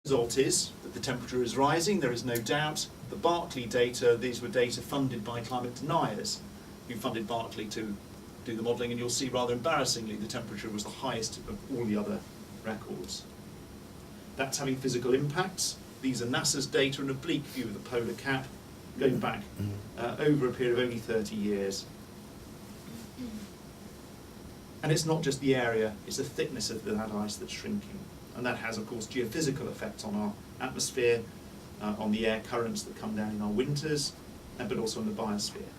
The result is that the temperature is rising, there is no doubt. The Berkeley data, these were data funded by climate deniers who funded Berkeley to do the modelling, and you'll see rather embarrassingly the temperature was the highest of all the other records. That's having physical impacts. These are NASA's data, an oblique view of the polar cap going back over a period of only 30 years. And it's not just the area, it's the thickness of that ice that's shrinking. And that has, of course, geophysical effects on our atmosphere, on the air currents that come down in our winters, but also on the biosphere.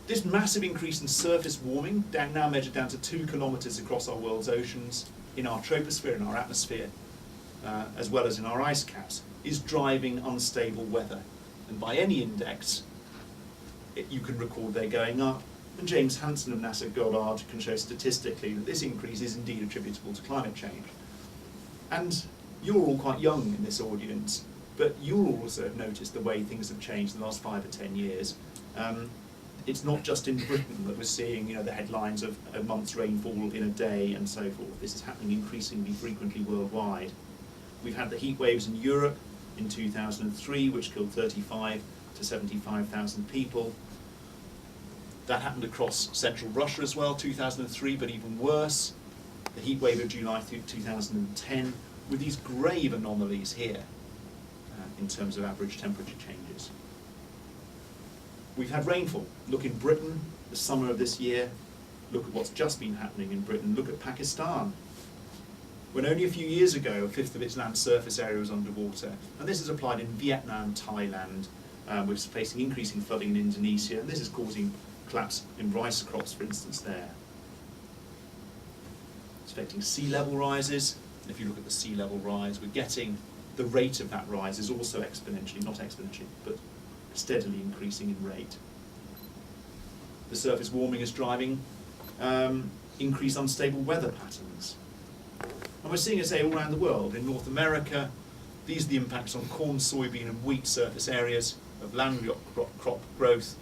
This massive increase in surface warming, now measured down to 2 kilometres across our world's oceans, in our troposphere, in our atmosphere, as well as in our ice caps, is driving unstable weather. And by any index, you can record they're going up. And James Hansen of NASA Goddard can show statistically that this increase is indeed attributable to climate change. And you're all quite young in this audience, but you'll also have noticed the way things have changed in the last 5 or 10 years. It's not just in Britain that we're seeing, the headlines of a month's rainfall in a day and so forth. This is happening increasingly frequently worldwide. We've had the heat waves in Europe in 2003, which killed 35 to 75,000 people. That happened across central Russia as well, 2003, but even worse. The heat wave of July 2010, with these grave anomalies here in terms of average temperature changes. We've had rainfall. Look in Britain, the summer of this year. Look at what's just been happening in Britain. Look at Pakistan, when only a few years ago, a fifth of its land surface area was underwater. And this is applied in Vietnam, Thailand. We're facing increasing flooding in Indonesia, and this is causing collapse in rice crops, for instance, there. It's affecting sea level rises. And if you look at the sea level rise, we're getting the rate of that rise is also exponentially, not exponentially, but steadily increasing in rate. The surface warming is driving increased unstable weather patterns. And we're seeing it, say, all around the world. In North America, these are the impacts on corn, soybean and wheat surface areas of land crop growth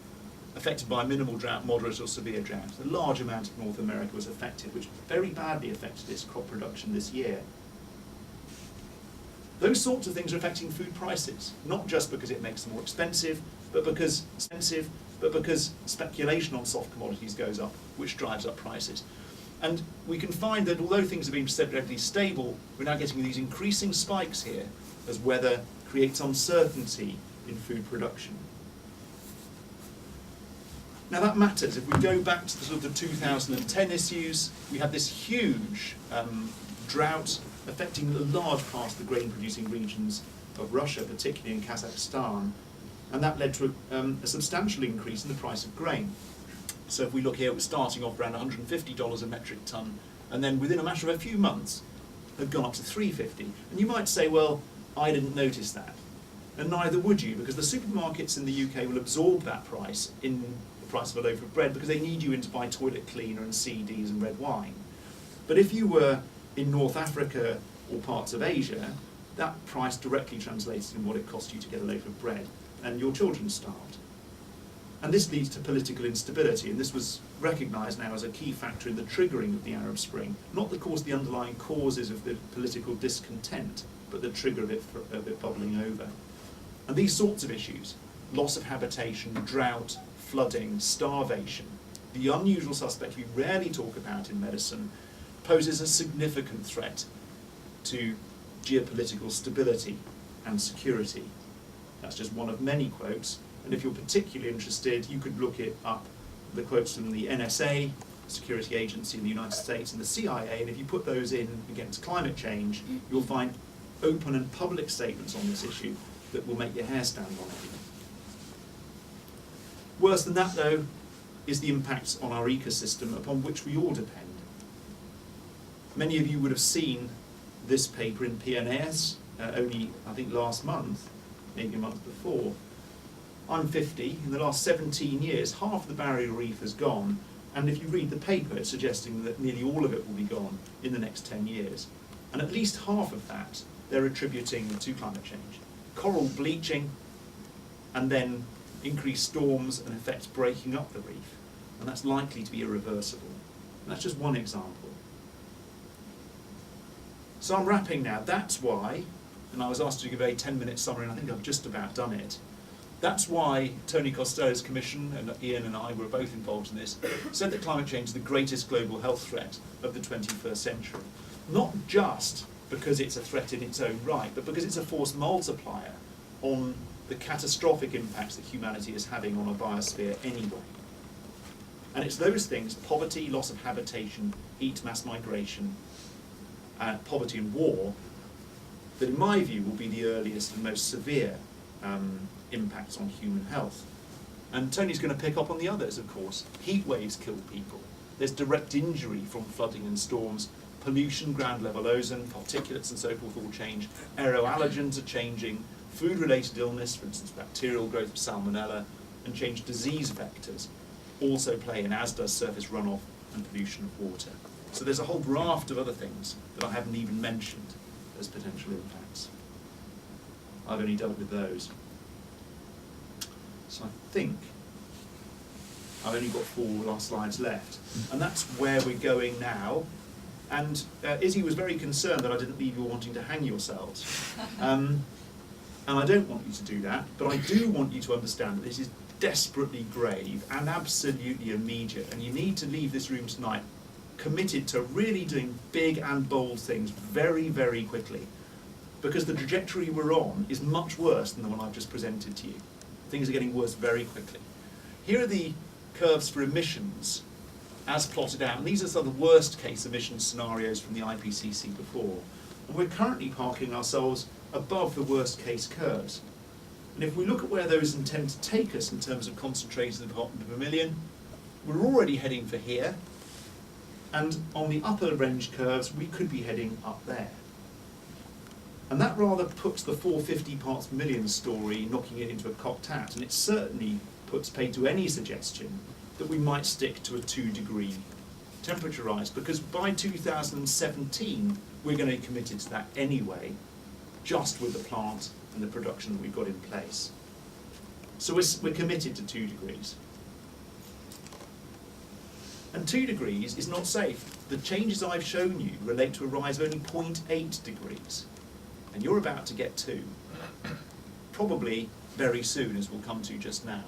affected by minimal drought, moderate or severe drought. A large amount of North America was affected, which very badly affected its crop production this year. Those sorts of things are affecting food prices, not just because it makes them more expensive, but because speculation on soft commodities goes up, which drives up prices. And we can find that although things have been relatively stable, we're now getting these increasing spikes here as weather creates uncertainty in food production. Now that matters. If we go back to the sort of the 2010 issues, we had this huge drought affecting a large part of the grain-producing regions of Russia, particularly in Kazakhstan, and that led to a substantial increase in the price of grain. So if we look here, it was starting off around $150 a metric ton, and then within a matter of a few months, had gone up to $350. And you might say, well, I didn't notice that. And neither would you, because the supermarkets in the UK will absorb that price in the price of a loaf of bread because they need you in to buy toilet cleaner and CDs and red wine. But if you were in North Africa or parts of Asia, that price directly translates in what it cost you to get a loaf of bread, and your children starved. And this leads to political instability, and this was recognised now as a key factor in the triggering of the Arab Spring, not the underlying causes of the political discontent, but the trigger of it bubbling over. And these sorts of issues, loss of habitation, drought, flooding, starvation, the unusual suspect we rarely talk about in medicine, poses a significant threat to geopolitical stability and security. That's just one of many quotes, and if you're particularly interested, you could look it up, the quotes from the NSA, Security Agency in the United States, and the CIA, and if you put those in against climate change, you'll find open and public statements on this issue that will make your hair stand on end. Worse than that, though, is the impacts on our ecosystem upon which we all depend. Many of you would have seen this paper in PNAS only, I think, last month, maybe a month before. I'm 50. In the last 17 years, half the barrier reef has gone, and if you read the paper, it's suggesting that nearly all of it will be gone in the next 10 years. And at least half of that they're attributing to climate change. Coral bleaching, and then increased storms and effects breaking up the reef. And that's likely to be irreversible. And that's just one example. So I'm wrapping now. That's why, and I was asked to give a 10-minute summary, and I think I've just about done it. That's why Tony Costello's commission, and Ian and I were both involved in this, said that climate change is the greatest global health threat of the 21st century. Not just because it's a threat in its own right, but because it's a force multiplier on the catastrophic impacts that humanity is having on a biosphere anyway. And it's those things, poverty, loss of habitation, heat, mass migration, poverty and war, that in my view will be the earliest and most severe impacts on human health. And Tony's going to pick up on the others, of course. Heat waves kill people. There's direct injury from flooding and storms. Pollution, ground level ozone, particulates and so forth all change. Aeroallergens are changing. Food-related illness, for instance bacterial growth of salmonella, and changed disease vectors also play in, as does surface runoff and pollution of water. So there's a whole raft of other things that I haven't even mentioned as potential impacts. I've only dealt with those. So I think I've only got 4 last slides left, and that's where we're going now. And Izzy was very concerned that I didn't leave you wanting to hang yourselves. And I don't want you to do that, but I do want you to understand that this is desperately grave and absolutely immediate, and you need to leave this room tonight committed to really doing big and bold things very, very quickly, because the trajectory we're on is much worse than the one I've just presented to you. Things are getting worse very quickly. Here are the curves for emissions as plotted out, and these are some of the worst case emissions scenarios from the IPCC before, and we're currently parking ourselves above the worst case curves. And if we look at where those intend to take us in terms of concentrations of parts per million, we're already heading for here, and on the upper range curves we could be heading up there. And that rather puts the 450 parts per million story, knocking it into a cocked hat, and it certainly puts paid to any suggestion that we might stick to a 2-degree temperature rise, because by 2017 we're going to be committed to that anyway, just with the plant and the production that we've got in place. So we're committed to 2 degrees. And 2 degrees is not safe. The changes I've shown you relate to a rise of only 0.8 degrees. And you're about to get 2. Probably very soon, as we'll come to just now.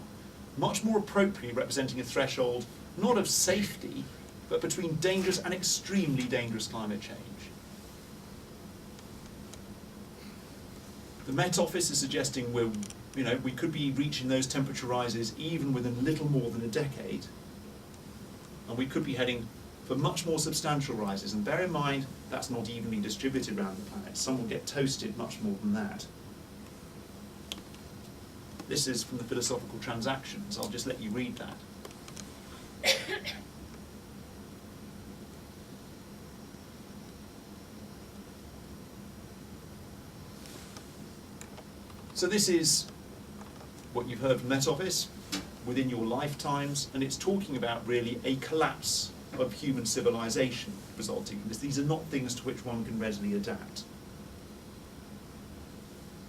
Much more appropriately representing a threshold not of safety, but between dangerous and extremely dangerous climate change. The Met Office is suggesting we could be reaching those temperature rises even within little more than a decade, and we could be heading for much more substantial rises. And bear in mind, that's not evenly distributed around the planet. Some will get toasted much more than that. This is from the Philosophical Transactions. I'll just let you read that. So this is what you've heard from Met Office within your lifetimes, and it's talking about really a collapse of human civilization resulting from this. These are not things to which one can readily adapt.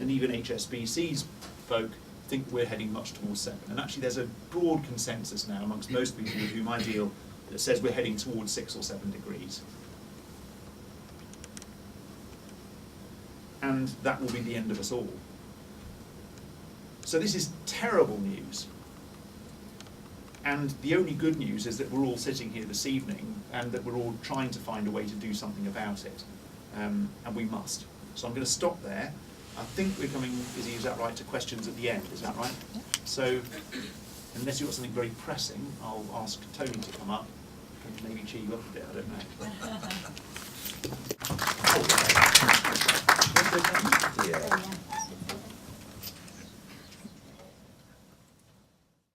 And even HSBC's folk think we're heading much towards 7. And actually there's a broad consensus now amongst most people with whom I deal that says we're heading towards 6 or 7 degrees. And that will be the end of us all. So this is terrible news. And the only good news is that we're all sitting here this evening and that we're all trying to find a way to do something about it. And we must. So I'm going to stop there. I think we're coming, is that right, to questions at the end, is that right? Yeah. So, unless you've got something very pressing, I'll ask Tony to come up and maybe cheer you up a bit, I don't know.